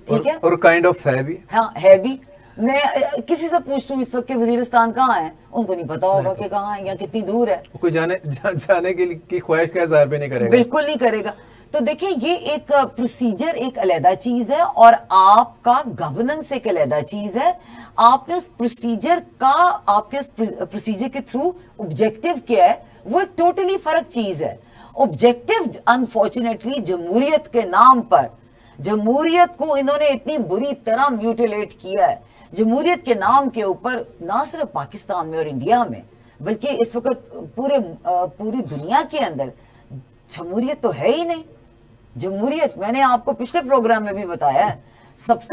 ٹھیک ہے, اور کائنڈ آف ہے بھی, ہاں ہے بھی. میں کسی سے پوچھتا ہوں اس وقت کہ وزیرستان کہاں ہے, ان کو نہیں پتا ہوگا کہ کہاں ہے یا کتنی دور ہے. کوئی جانے کی خواہش کا اظہار بھی نہیں کرے گا, بالکل نہیں کرے گا. تو دیکھیں یہ ایک پروسیجر ایک علیحدہ چیز ہے اور آپ کا گورننس ایک علیحدہ چیز ہے. آپ نے اس پروسیجر کا, آپ کے اس پروسیجر کے تھرو آبجیکٹو کیا ہے, وہ ایک ٹوٹلی فرق چیز ہے. آبجیکٹو انفارچونیٹلی جمہوریت کے نام پر, جمہوریت کو انہوں نے اتنی بری طرح میوٹیلیٹ کیا ہے. جمہوریت کے نام کے اوپر نہ صرف پاکستان میں اور انڈیا میں بلکہ اس وقت پوری دنیا کے اندر جمہوریت تو ہے ہی نہیں. جمہوریت, میں نے آپ کو پچھلے پروگرام میں بھی بتایا ہے, سب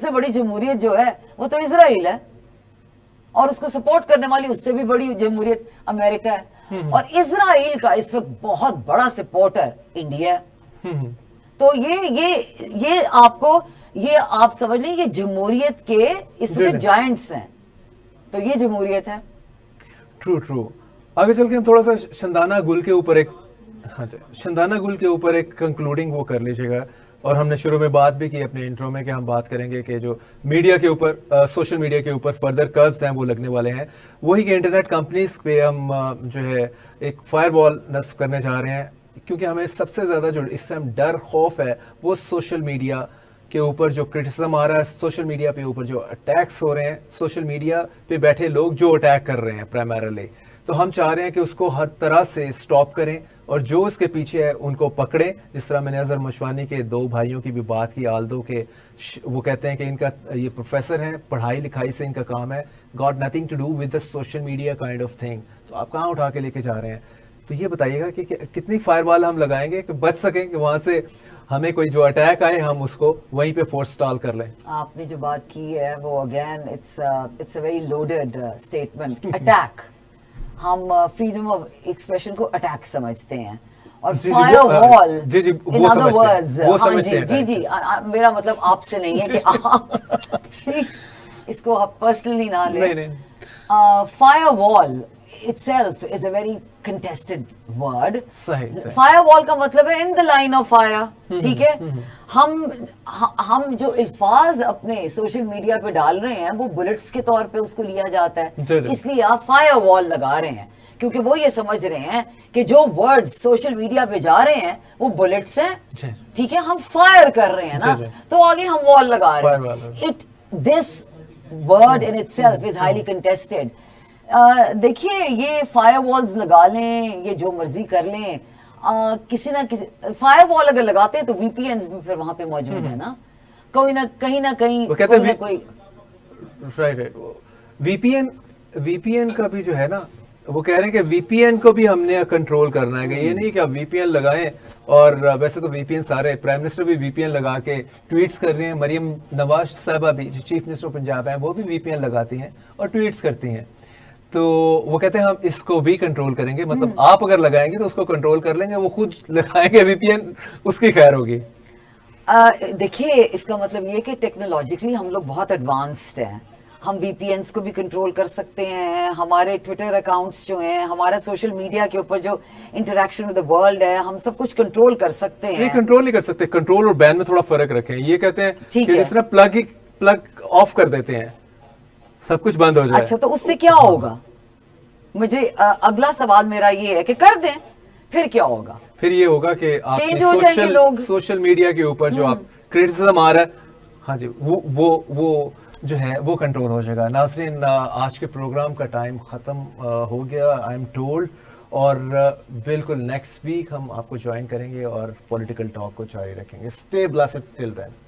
سے بڑی جمہوریت جو ہے وہ تو اسرائیل ہے, اور اس کو سپورٹ کرنے والی اس سے بھی بڑی جمہوریت امریکہ ہے, اور اسرائیل کا اس وقت بہت بڑا سپورٹر انڈیا ہے. تو یہ آپ سمجھ لیں یہ جمہوریت کے اس وقت جائنٹس ہیں, تو یہ جمہوریت ہے. ٹرو. آگے چل کے ہم تھوڑا سا شندانہ گل کے اوپر ایک کنکلوڈنگ وہ کر لیجیے گا. اور ہم نے شروع میں بات بھی کی اپنے انٹرو میں کہ ہم بات کریں گے کہ جو میڈیا کے اوپر, سوشل میڈیا کے اوپر فردر کربز ہیں وہ لگنے والے ہیں. وہی کہ انٹرنیٹ کمپنیز پہ ہم جو ہے ایک فائر وال نصب کرنے جا رہے ہیں, کیونکہ ہمیں سب سے زیادہ جو اس سے ہم ڈر خوف ہے وہ سوشل میڈیا کے اوپر جو کرٹیسزم آ رہا ہے, سوشل میڈیا پہ اوپر جو اٹیکس ہو رہے ہیں, سوشل میڈیا پہ بیٹھے لوگ جو اٹیک کر رہے ہیں پرائمریلی. تو ہم چاہ رہے ہیں کہ اس کو ہر طرح سے سٹاپ کریں اور جو اس کے پیچھے ہے ان کو پکڑیں. جس طرح میں نے اظہر مشوانی کے 2 بھائیوں کی بھی بات کی, آلدو کے, وہ کہتے ہیں کہ ان کا یہ پروفیسر ہیں, پڑھائی لکھائی سے ان کا کام ہے, got nothing to do with the social media kind of thing. تو آپ کہاں اٹھا کے لے کے جا رہے ہیں؟ تو یہ بتائیے گا کہ کتنی فائر وال ہم لگائیں گے کہ بچ سکیں کہ وہاں سے ہمیں کوئی جو اٹیک آئے ہم اس کو وہیں پہ فورس اسٹال کر لیں. آپ نے جو بات کی ہے وہ again it's a very loaded statement. Attack, ہم فریڈم آف ایکسپریشن کو اٹیک سمجھتے ہیں, اور فائر وال ان ادر ورڈز, جی میرا مطلب آپ سے نہیں ہے کہ آپ اس کو آپ پرسنلی نہ لیں. فائر وال itself is a very contested word. صحیح. Firewall کا مطلب ہے in the line of fire. ٹھیک ہے, ہم جو الفاظ اپنے سوشل میڈیا پہ ڈال رہے ہیں وہ بلٹس کے طور پہ اس کو لیا جاتا ہے, اس لیے آپ فائر وال لگا رہے ہیں, کیونکہ وہ یہ سمجھ رہے ہیں کہ جو ورڈ سوشل میڈیا پہ جا رہے ہیں وہ بلٹس ہیں. ٹھیک ہے, ہم فائر کر رہے ہیں نا, تو آگے ہم وال لگا رہے ہیں. This word in itself is highly contested. دیکھیے یہ فائر والز لگا لیں, یہ جو مرضی کر لیں, کسی نہ کسی فائر وال اگر لگاتے ہیں تو وی پی اینز بھی پھر وہاں پہ موجود ہے نا, کہیں نہ کہیں کوئی. رائٹ. وی پی این کا بھی جو ہے نا, وہ کہہ رہے ہیں کہ وی پی این کو بھی ہم نے کنٹرول کرنا ہے, کہ یہ نہیں کہ آپ وی پی این لگائیں. اور ویسے تو وی پی این سارے پرائم منسٹر بھی وی پی این لگا کے ٹویٹس کر رہے ہیں. مریم نواز صاحبہ بھی جو چیف منسٹر پنجاب ہیں وہ بھی وی پی این لگاتی ہیں اور ٹویٹس کرتی ہیں. تو وہ کہتے ہیں ہم اس کو بھی کنٹرول کریں گے, مطلب آپ اگر لگائیں گے تو اس کو کنٹرول کر لیں گے, وہ خود لگائیں گے وی پی این, اس کی خیر ہوگی. دیکھیے اس کا مطلب یہ کہ ٹیکنالوجیکلی ہم لوگ بہت ایڈوانسڈ ہیں, ہم وی پی اینس کو بھی کنٹرول کر سکتے ہیں, ہمارے ٹویٹر اکاؤنٹس جو ہیں, ہمارا سوشل میڈیا کے اوپر جو انٹریکشن ود دا ورلڈ ہے, ہم سب کچھ کنٹرول کر سکتے ہیں. نہیں, کنٹرول نہیں کر سکتے, کنٹرول اور بین میں تھوڑا فرق رکھیں. یہ کہتے ہیں کہ جس طرح پلگ آف کر دیتے ہیں سب کچھ بند ہو جائے. اچھا, تو اس سے کیا ہوگا؟ مجھے اگلا سوال میرا یہ ہے کہ کر دیں, پھر کیا ہوگا؟ پھر یہ ہوگا کہ آپ سوشل میڈیا کے اوپر جو آپ کرٹیسزم آ رہا ہے, ہاں جی, وہ جو ہے وہ کنٹرول ہو جائے گا. ناظرین, آج کے پروگرام کا ٹائم ختم ہو گیا آئی ایم ٹولڈ, اور بالکل نیکسٹ ویک ہم آپ کو جوائن کریں گے اور پولیٹیکل ٹاک کو جاری رکھیں گے. اسٹے بلیسڈ ٹل دین.